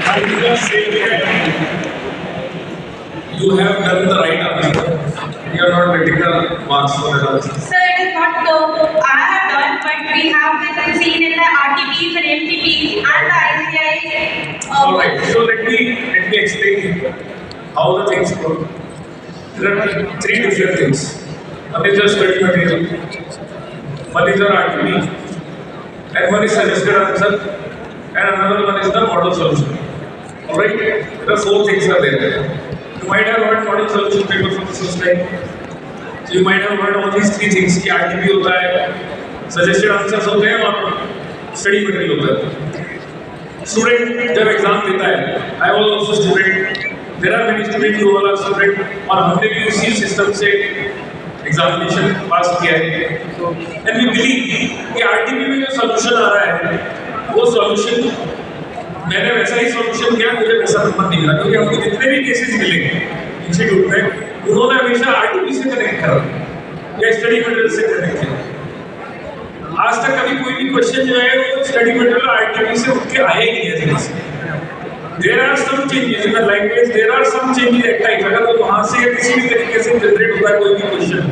You have done the right answer. You are not getting the marks for that answer. Sir, it is not so. I have done, but we have been seen in the RTPs and MTPs and the ICI. Alright, so let me explain how the things work. There are three different things. One is the study material, one is the RTP, and one is suggested answer, and another one is the model solution. Alright, the four things are there. You might have heard model solution paper from the first time. So you might have heard all these three things कि RTP होता है, suggested answers होते हैं और study material होता है. Student जब exam देता है, I was also student. There are many students who are student और हमने भी उसी सिस्टम से एग्जामिनेशन पास किया है. And we believe कि RTP में जो solution आ रहा है, वो solution मैंने वैसा ही सॉल्यूशन किया, मुझे वैसा नंबर नहीं मिला क्योंकि हमको जितने भी केसेस मिले इंस्टीट्यूट में उन्होंने हमेशा आरटीपी से कनेक्ट करा या स्टडी मटेरियल से कनेक्ट किया. आज तक कभी कोई भी क्वेश्चन जो है वो स्टडी मटेरियल आरटीपी से उठ के आया ही नहीं है. There are some changes in the language, there are some changes at time. अगर वो वहां से या किसी भी तरीके से जनरेट होता है कोई भी क्वेश्चन,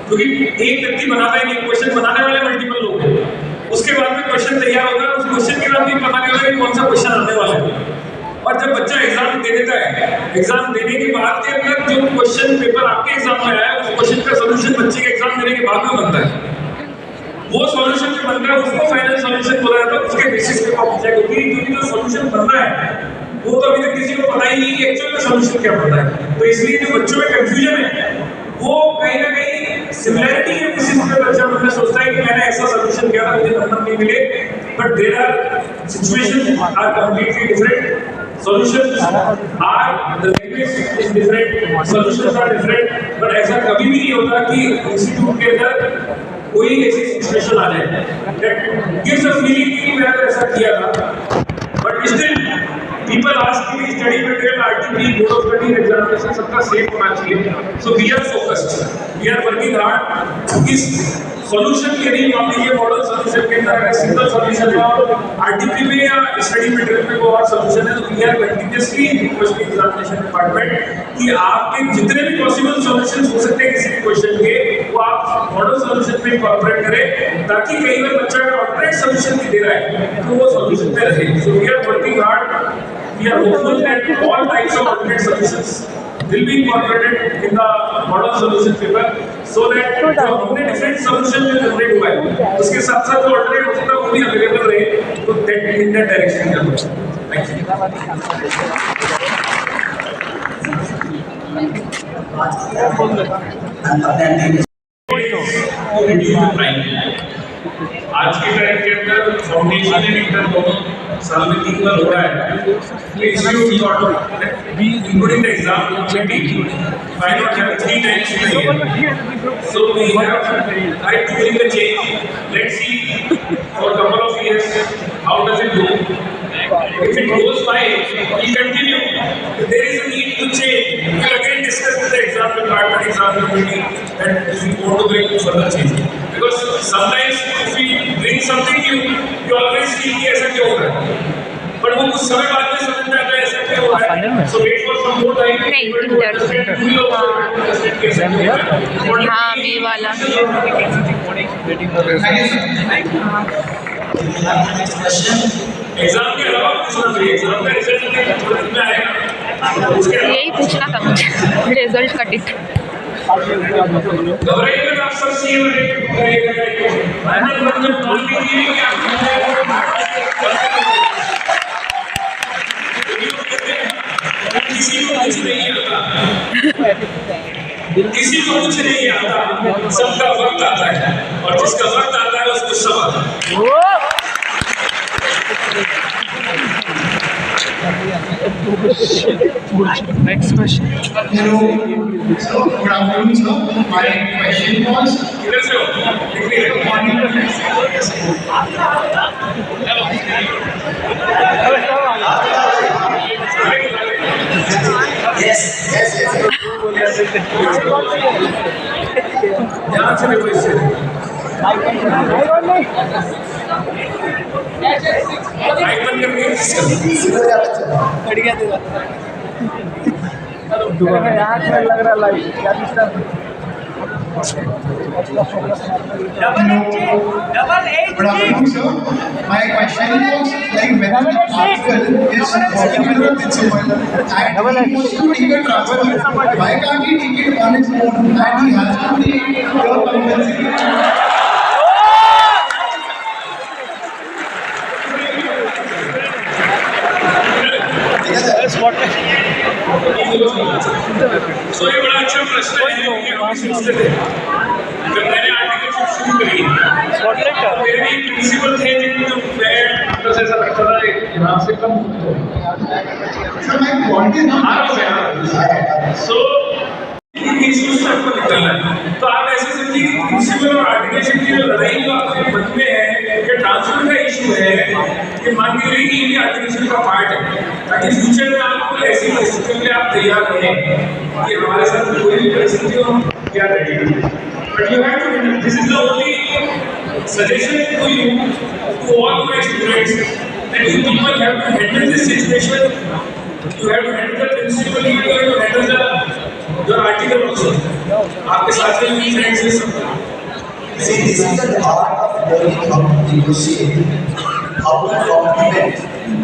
क्योंकि एक व्यक्ति बनाता है नहीं, क्वेश्चन बनाने वाले मल्टीपल लोग हैं. उसके बाद में क्वेश्चन तैयार होगा, उस क्वेश्चन के बाद भी पता नहीं होगा कि कौन सा क्वेश्चन आने वाला है. और जब बच्चा एग्जाम दे देता है, एग्जाम देने के बाद के अंदर जो क्वेश्चन पेपर आपके एग्जाम में आया है उस क्वेश्चन का सॉल्यूशन बच्चे के एग्जाम देने के बाद में बनता है. वो सॉल्यूशन जो बनता है उसको फाइनल सॉल्यूशन बोला जाता है. उसके बेसिस पे आप चेक होगी क्योंकि जो सॉल्यूशन बनना है वो तो अभी तक किसी को पता ही नहीं कि एक्चुअल में सॉल्यूशन क्या बनता है. तो इसलिए जो बच्चों में कंफ्यूजन है वो कहीं ना कहीं सिमिलैरिटी के बेसिस पे बच्चा मतलब सोचता है कि मैंने ऐसा सॉल्यूशन किया था मुझे नंबर नहीं मिले. But there are situations are completely different. Solutions are the language is different, solutions are different. But ऐसा कभी भी नहीं होता कि इंस्टीट्यूट के अंदर कोई ऐसी सिचुएशन आ जाए that gives a feeling कि मैंने ऐसा किया था. But still people ask me study material, RTP, board of study examination सबका सेम होना चाहिए. So we are focused, we are working hard. इस सॉल्यूशन के लिए मान लीजिए मॉडल सॉल्यूशन के अंदर सिंगल सॉल्यूशन है आरटीपी में या स्टडी मटेरियल में वो और सॉल्यूशन है. तो we are continuously request examination department कि आपके जितने भी पॉसिबल सॉल्यूशंस हो सकते हैं किसी भी क्वेश्चन के वो आप मॉडल सॉल्यूशन में इंकॉर्पोरेट करें ताकि कई बार बच्चा अगर ऑल्टरनेट सॉल्यूशन भी दे रहा है तो वो सॉल्यूशन पे रहे. So we are working hard, we are hopeful that all types of alternate solutions will be incorporated in the model solution paper so that जो हमने different solution जो जनरेट हुआ है उसके साथ साथ जो alternate हो सकता है वो भी अवेलेबल रहे. तो that in that direction चलते हैं. Thank you. आज के टाइम के अंदर फाउंडेशन एंड इंटर दोनों साल में 3 बार हो रहा है. Including the exam, why not have 3 times in a year? So we have tried to bring the change. Let's see for a couple of years how does it go. If it goes fine, we continue. If there is a need to change, we will again discuss with the exam department, exam committee, and if we want to bring further change. Because sometimes if we bring something new, you always feel कि ऐसा क्यों हो रहा है. But वो कुछ समय बाद में समझ में आता है ऐसा क्यों हो रहा है. So wait for some more time. हाँ ये वाला. एग्जाम के अलावा पूछना चाहिए. एग्जाम का रिजल्ट में आएगा. यही पूछना था मुझे रिजल्ट का टिक. घबराइए मत आप सब सीए में किसी को कुछ नहीं आता, किसी को कुछ नहीं आता. सबका वक्त आता है और जिसका वक्त आता है उसको सब आता है. Next question. Hello. So, good afternoon, sir. My question was. किधर से हो? Yes. ध्यान से देखो इससे. लाइट बंद करके लग रहा लाइट क्या Good afternoon, sir. My question was like whether the article is particular principle and he wants to take a transfer. Why can't he take it on his own and he has to take your compensation? सो ये बड़ा अच्छा प्रश्न है कि हम सोचते थे जब मैंने आर्टिकल शुरू करी मेरे भी प्रिंसिपल थे जिनको मैं बस ऐसा लगता था यहाँ से कम Sir, my point is not. So issues से आपको निकलना है तो आप ऐसे समझिए कि प्रिंसिपल और आर्टिकल की जो लड़ाई जो आपके मन में है कि ट्रांसफर का इशू है कि मान के लिए कि ये आर्टिफिशियल का पार्ट है ताकि फ्यूचर में आपको ऐसी परिस्थिति में आप तैयार रहें कि हमारे साथ कोई भी परिस्थिति हो क्या रहेगी but you have to this is the only suggestion to you to all my students that you people have to handle this situation you have to handle the principal you have to handle the your article also आपके साथ में friends हैं सब See, this is the art of learning how to negotiate, how to compliment,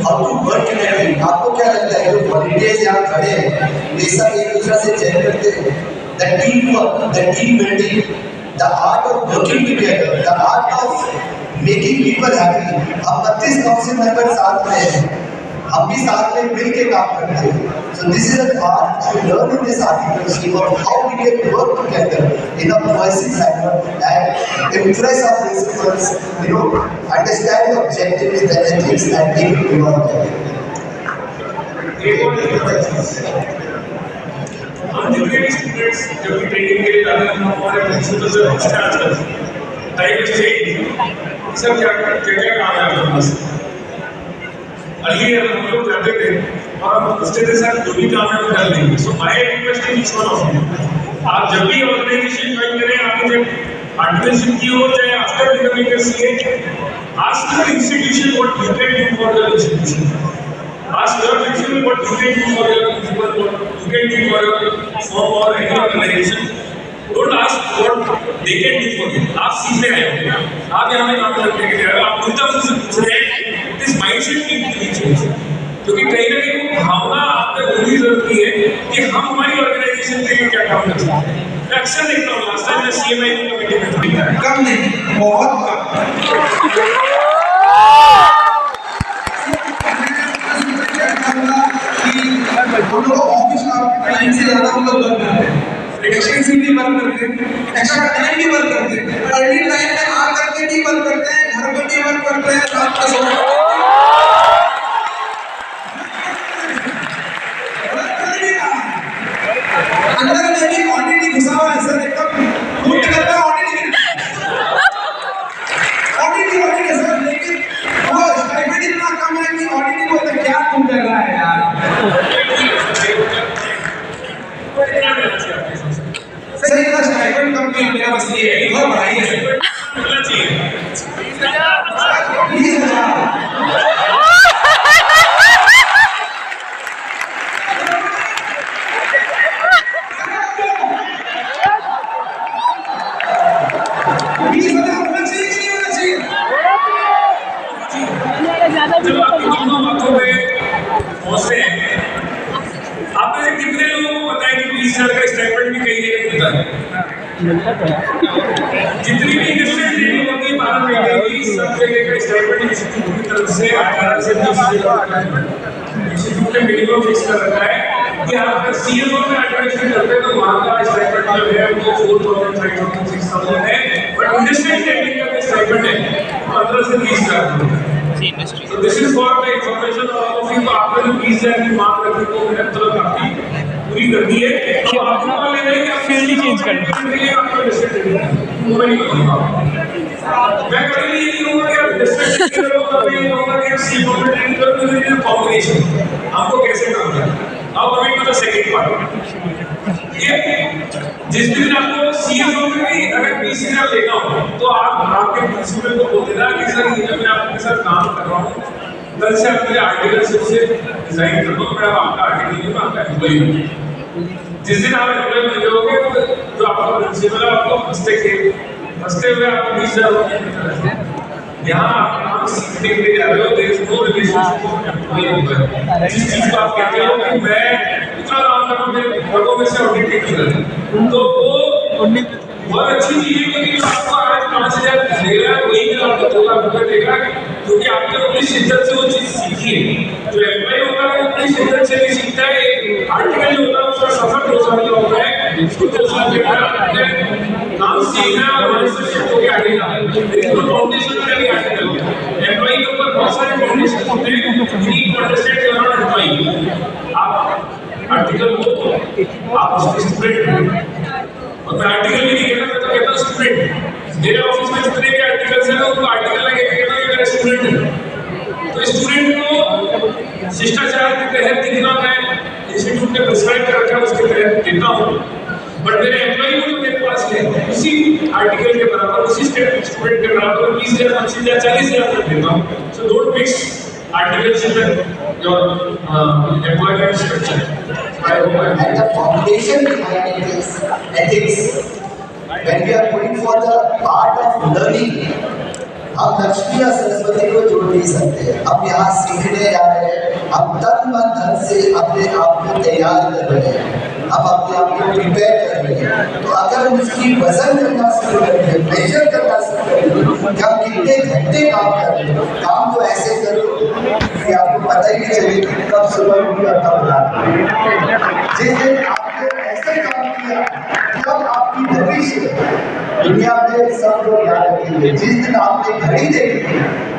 how to work in a team. आपको क्या लगता है जो वॉलंटियर्स यहाँ खड़े हैं ये सब एक दूसरे से चेक करते हैं the teamwork, the team building, the art of working together, the art of making people happy. हम 32 काउंसिल मेंबर साथ में हैं हम भी साथ में मिल के काम करते हैं so this is an art to learn in this article about how we can work together in a cohesive manner and impress our principles, you know, understand the objectives and the things that make it beyond that. हम जितने भी students जब भी training के लिए जाते हैं हमारे प्रिंसिपल से पूछते हैं टाइम चेंज सब क्या काम है आपके पास अर्लियर हम लोग जाते थे और हम उसके साथ जो भी काम है वो कर लेंगे so my request is each one of you आप जब भी ऑर्गेनाइजेशन ज्वाइन करें आपने जब एडमिशन की हो चाहे after becoming a CA ask the institution what you can do for the institution ask your principal what you can do for your principal what you can do for your form और any organization don't ask what they can do for you आप सीखने आए हो आप यहाँ पे काम करने के लिए आप उनका मुझसे पूछ रहे हैं this mindset need to be change क्योंकि कहीं ना कहीं वो भावना आप में होनी जरूरी है कि हम हमारी ऑर्गेनाइजेशन के लिए क्या काम कर सकते हैं मैं अक्सर देखता हूँ लास्ट टाइम मैं सीएमआई कमेटी में था कम नहीं बहुत कम हम लोग ऑफिस टाइम से ज्यादा हम लोग वर्क करते हैं एक्सटेंसिव भी वर्क करते हैं एक्स्ट्रा टाइम भी वर्क करते हैं अर्ली टाइम में आ करके भी वर्क करते हैं घर में भी वर्क करते हैं रात का सो अंदर में भी क्वांटिटी घुसा हुआ है सर एकदम फूट करता है ऑडिटिंग है सर लेकिन वो स्टाइपेंड इतना कम है कि ऑडिटिंग को तो क्या तुम कर रहा है यार सर इतना स्टाइपेंड कम क्यों मेरा बस ये है और बढ़ाइए सर 20,000 जब आप दोनों बातों में पहुंचते हैं आप में से कितने लोगों को पता है कि 20,000 का स्टाइपेंड भी कई जगह मिलता है जितनी भी इंडस्ट्रियल ट्रेनिंग होती है भारत में गई सब जगह का स्टाइपेंड इंस्टीट्यूट की तरफ से 18 से 20,000 इंस्टीट्यूट ने मिनिमम फिक्स कर रखा है कि आप अगर सीएमओ में एडमिशन करते हैं तो वहाँ का स्टाइपेंड जो है वो 4,000 5,000 6,000 है बट इंडस्ट्रियल ट्रेनिंग का स्टाइपेंड है 15 से 20,000 So this is for the information of all of you. तो आपने जो 20,000 की मांग रखी तो मैंने तुरंत आपकी पूरी कर दी है तो आपको मान लेना है कि आप फील्ड ही चेंज करने के लिए आपको डिस्ट्रिक्ट ट्रेनिंग वो मैं नहीं करूँगा मैं कभी ये नहीं कहूँगा कि आप डिस्ट्रिक्ट ट्रेनिंग करो कभी ये कहूँगा कि आप सी में ट्रेनिंग करो तो ये कॉम्बिनेशन आपको कैसे काम करना है अब coming to the second part ये जिस दिन आपको सीए होगी, अगर पीसीआर लेना हो तो आप आपके प्रिंसिपल को बोल देना कि सर ये मैं आपके साथ काम कर रहा हूँ, कल से आप मुझे आर्टिकल से डिजाइन कर दो, मैं आपका आर्टिकल नहीं, मैं आपका एम्प्लॉई हूँ। जिस दिन आप एम्प्लॉई बन जाओगे तो आपका प्रिंसिपल आपको हंसते हुए आपको 20,000 रुपये यहाँ आप सीखने के लिए जा रहे हो, देयर इज नो रिलेशनशिप। जिस चीज को आप कहते हो कि मैं इतना काम कर रहा हूँ, मेरे घरों में से ऑडिट नहीं कर रहा, तो वो बहुत अच्छी चीज है कि आपको आज 5,000 दे रहा है, वही आपको 2 लाख रुपये देगा, क्योंकि आपने अपनी शिद्दत से वो चीज सीखी है। जो एम्प्लॉय होता है वो अपनी शिद्दत से नहीं सीखता है, आर्टिकल जो होता है उसका सफर 2 साल का होता है, उसको 2 साल के बाद काम सीखना और वहां से शिफ्ट होकर आगे जाना है। लेकिन वो फाउंडेशन में नहीं आर्टिकल एम्प्लॉई के ऊपर बहुत सारे फाउंडेशन होते हैं, you need to understand your employee. आप आर्टिकल को आप उसके स्टूडेंट और मैं आर्टिकल भी नहीं कहता, मैं तो कहता हूँ स्टूडेंट। मेरे ऑफिस में जितने भी आर्टिकल्स हैं ना उनको आर्टिकल लगे कहता हूँ मेरा स्टूडेंट है। तो स्टूडेंट को शिष्टाचार के तहत जितना मैं इंस्टीट्यूट ने प्रिस्क्राइब कर रखा है उसके तहत देता हूँ, बट मेरे एम्प्लॉई को जो मेरे पास है उसी आर्टिकल के बराबर, उसी स्टूडेंट के बराबर 20,000, 25,000, 40,000 तक देता हूँ। So don't mix articleship and your employment structure. And the foundation behind it is ethics. When we are going for the part of learning, हम लक्ष्मी या सरस्वती को जोड़ नहीं सकते। हम यहाँ सीखने जा रहे हैं, हम तन मन धन से अपने आप को तैयार कर रहे हैं, हम अपने आप को प्रिपेयर कर रहे हैं। तो अगर हम उसकी वजन करना शुरू करेंगे, मेजर करना शुरू करेंगे कि हम कितने घंटे काम कर रहे हैं, काम तो ऐसे करो कि आपको पता ही नहीं चले कि कब सुबह उठी और कब रात। जिस दिन आपने ऐसे काम किया तब आपकी भविष्य दुनिया में सब लोग याद रखेंगे। जिस दिन आपने घड़ी देखी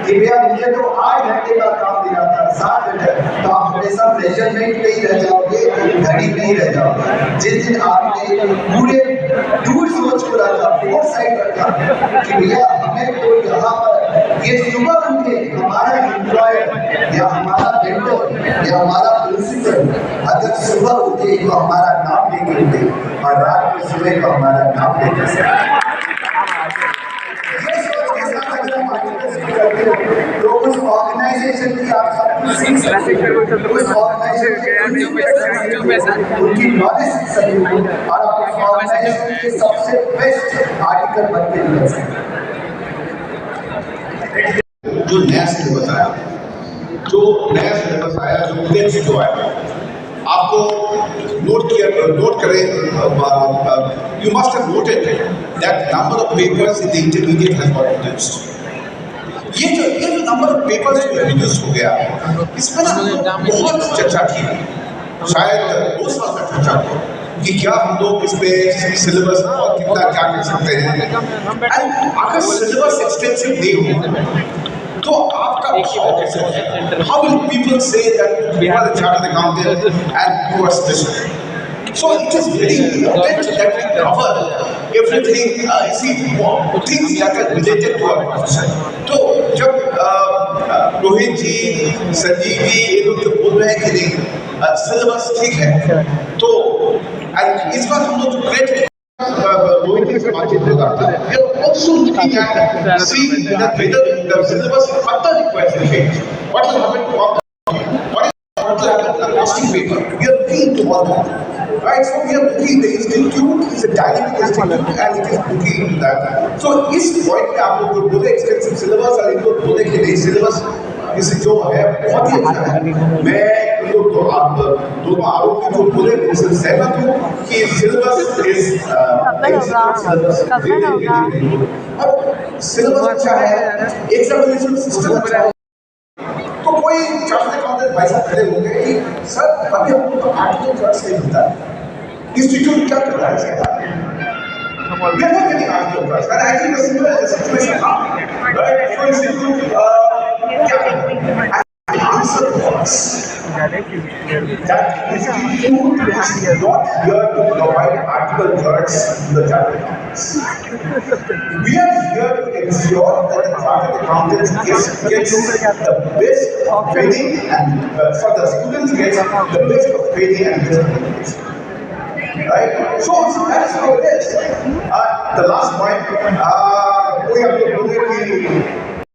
कि भैया मुझे तो 8 घंटे का काम मिला था, 7 घंटे, तो आप हमेशा मेजरमेंट पे ही रह जाओगे, घड़ी पे ही रह जाओगे। जिस दिन आपने पूरे दूर सोच को रखा, फोर साइड रखा कि भैया हमें तो यहाँ पर ये सुबह उठे हमारा एम्प्लॉयर या हमारा वेंडर या हमारा प्रिंसिपल अगर सुबह उठे तो हमारा नाम लेके उठे और रात को सुबह तो हमारा नाम लेके सोए। तो उस ऑर्गेनाइजेशन की आप सब सीख सकते हैं, उस ऑर्गेनाइजेशन उनकी नॉलेज सीख सकते हैं और आप उस ऑर्गेनाइजेशन के सबसे बेस्ट आर्टिकल बन के निकल सकते हैं। जो नया सिलेबस आया, जो टेक्स्ट जो आया, आपको नोट करें, you must have noted that number of papers in the intermediate has got reduced. ये जो नंबर ऑफ पेपर्स रिड्यूस हो गया, इसमें ना बहुत चर्चा की, शायद 2 साल तक चर्चा की कि क्या हम लोग इस पे सिलेबस और कितना क्या कर सकते हैं। अगर सिलेबस एक्सटेंसिव नहीं हो तो आपका भाव कैसे होगा? How will people say that you are a chartered accountant and you are special? So it is very important that we cover everything, things that are related to our profession. तो जब रोहित जी, संजीव जी ये लोग जो बोल रहे हैं कि नहीं सिलेबस ठीक है, तो इस बार हम लोग क्रेडिट रोहित जी से बातचीत हो रहा था, we are also looking at seeing that whether the syllabus further requires a change. What will happen to what will happen to the costing paper? We are looking into all that. Right, so we are looking, the institute is a dynamic institute and it is looking into that. So इस point पे आप लोग जो बोले extensive syllabus और इनको बोले कि नहीं syllabus इस जो है बहुत ही अच्छा है। मैं इनको दोनों आरोपी जो बोले उनसे सहमत हूँ कि syllabus is अब syllabus अच्छा है, examination system अच्छा है, तो कोई चार्टर्ड अकाउंटेंट भाई साहब खड़े होंगे कि सर अभी हमको तो आर्टिकल क्लास नहीं मिलता है, इंस्टीट्यूट क्या कर रहा है इसका? We are not getting article class, and I think the similar situation now, right? So institute क्या कर रहा है? The answer was that institute is not here to provide article clerks to the chartered accountants. We are here to ensure that the chartered accountants gets the best of training and for the students gets the best of training and best of education. right? So that is how it is. The last point, कोई आपको बोले कि